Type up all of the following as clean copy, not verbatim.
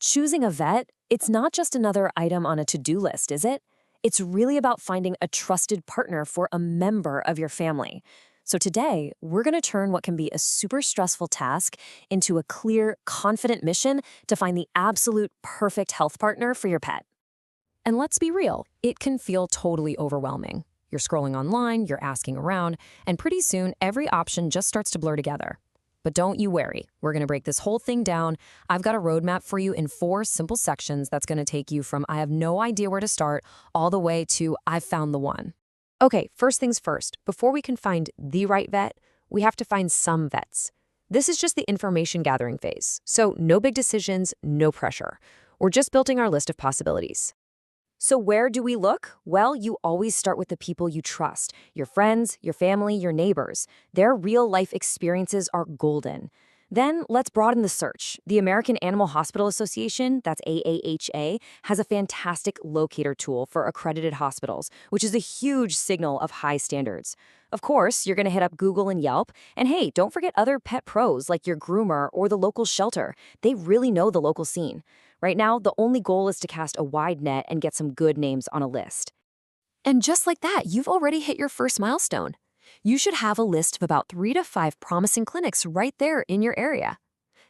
Choosing a vet, it's not just another item on a to-do list, is it? It's really about finding a trusted partner for a member of your family. So today, we're going to turn what can be a super stressful task into a clear, confident mission to find the absolute perfect health partner for your pet. And let's be real, it can feel totally overwhelming. You're scrolling online, you're asking around, and pretty soon every option just starts to blur together. But don't you worry, we're going to break this whole thing down. I've got a roadmap for you in 4 simple sections that's going to take you from I have no idea where to start all the way to I've found the one. Okay, first things first, before we can find the right vet, we have to find some vets. This is just the information gathering phase, so no big decisions, no pressure. We're just building our list of possibilities. So where do we look? Well, you always start with the people you trust. Your friends, your family, your neighbors. Their real-life experiences are golden. Then let's broaden the search. The American Animal Hospital Association, that's AAHA, has a fantastic locator tool for accredited hospitals, which is a huge signal of high standards. Of course, you're going to hit up Google and Yelp. And hey, don't forget other pet pros like your groomer or the local shelter. They really know the local scene. Right now, the only goal is to cast a wide net and get some good names on a list. And just like that, you've already hit your first milestone. You should have a list of about 3 to 5 promising clinics right there in your area.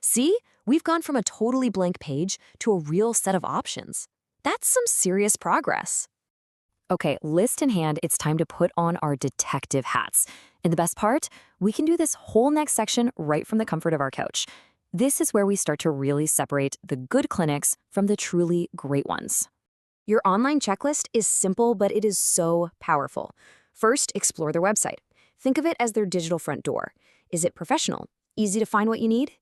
See, we've gone from a totally blank page to a real set of options. That's some serious progress. Okay, list in hand, it's time to put on our detective hats. And the best part, we can do this whole next section right from the comfort of our couch. This is where we start to really separate the good clinics from the truly great ones. Your online checklist is simple, but it is so powerful. First, explore their website. Think of it as their digital front door. Is it professional? Easy to find what you need?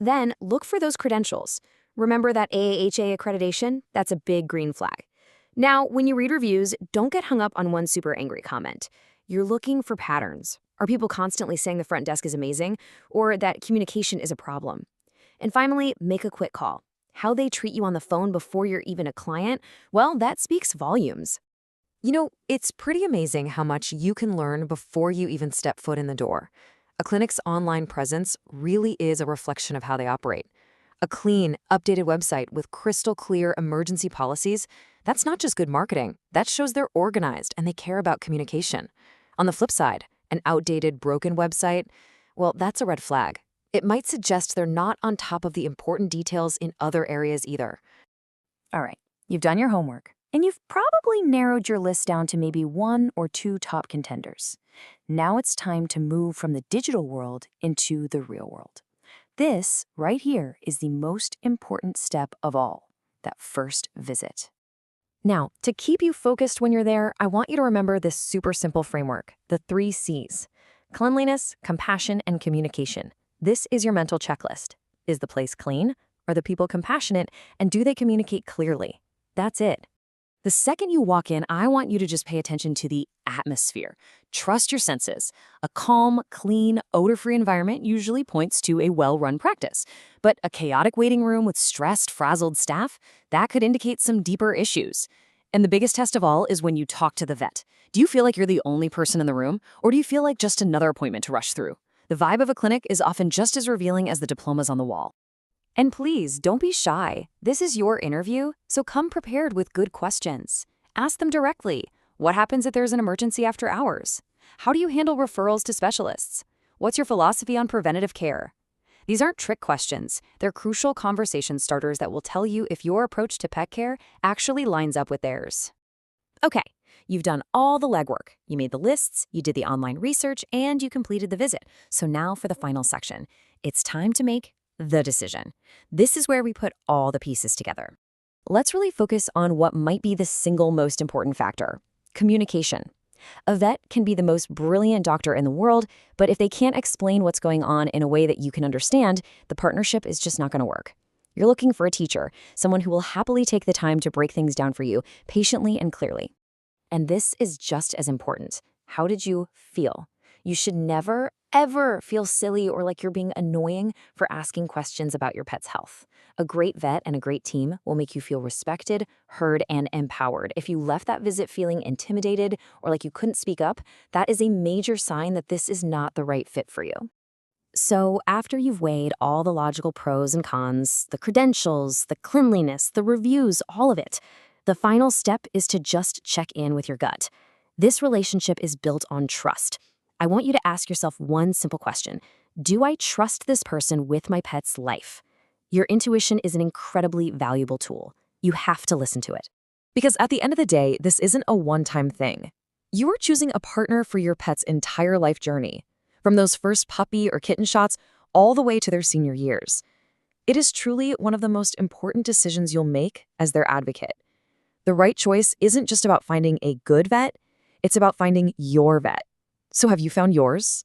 Then, look for those credentials. Remember that AAHA accreditation? That's a big green flag. Now, when you read reviews, don't get hung up on one super angry comment. You're looking for patterns. Are people constantly saying the front desk is amazing, or that communication is a problem? And finally, make a quick call. How they treat you on the phone before you're even a client, well, that speaks volumes. You know, it's pretty amazing how much you can learn before you even step foot in the door. A clinic's online presence really is a reflection of how they operate. A clean, updated website with crystal clear emergency policies, that's not just good marketing. That shows they're organized and they care about communication. On the flip side, an outdated, broken website, well, that's a red flag. It might suggest they're not on top of the important details in other areas either. All right, you've done your homework, and you've probably narrowed your list down to maybe 1 or 2 top contenders. Now it's time to move from the digital world into the real world. This, right here, is the most important step of all, that first visit. Now, to keep you focused when you're there, I want you to remember this super simple framework, the 3 C's: cleanliness, compassion, and communication. This is your mental checklist. Is the place clean? Are the people compassionate? And do they communicate clearly? That's it. The second you walk in, I want you to just pay attention to the atmosphere. Trust your senses. A calm, clean, odor-free environment usually points to a well-run practice. But a chaotic waiting room with stressed, frazzled staff, that could indicate some deeper issues. And the biggest test of all is when you talk to the vet. Do you feel like you're the only person in the room, or do you feel like just another appointment to rush through? The vibe of a clinic is often just as revealing as the diplomas on the wall. And please, don't be shy. This is your interview, so come prepared with good questions. Ask them directly. What happens if there's an emergency after hours? How do you handle referrals to specialists? What's your philosophy on preventative care? These aren't trick questions. They're crucial conversation starters that will tell you if your approach to pet care actually lines up with theirs. Okay, you've done all the legwork. You made the lists, you did the online research, and you completed the visit. So now for the final section. It's time to make the decision. This is where we put all the pieces together. Let's really focus on what might be the single most important factor: communication. A vet can be the most brilliant doctor in the world, but if they can't explain what's going on in a way that you can understand, the partnership is just not going to work. You're looking for a teacher, someone who will happily take the time to break things down for you patiently and clearly. And this is just as important. How did you feel? You should never, ever feel silly or like you're being annoying for asking questions about your pet's health. A great vet and a great team will make you feel respected, heard, and empowered. If you left that visit feeling intimidated or like you couldn't speak up, that is a major sign that this is not the right fit for you. So, after you've weighed all the logical pros and cons, the credentials, the cleanliness, the reviews, all of it, the final step is to just check in with your gut. This relationship is built on trust. I want you to ask yourself one simple question. Do I trust this person with my pet's life? Your intuition is an incredibly valuable tool. You have to listen to it. Because at the end of the day, this isn't a one-time thing. You are choosing a partner for your pet's entire life journey, from those first puppy or kitten shots all the way to their senior years. It is truly one of the most important decisions you'll make as their advocate. The right choice isn't just about finding a good vet, it's about finding your vet. So have you found yours?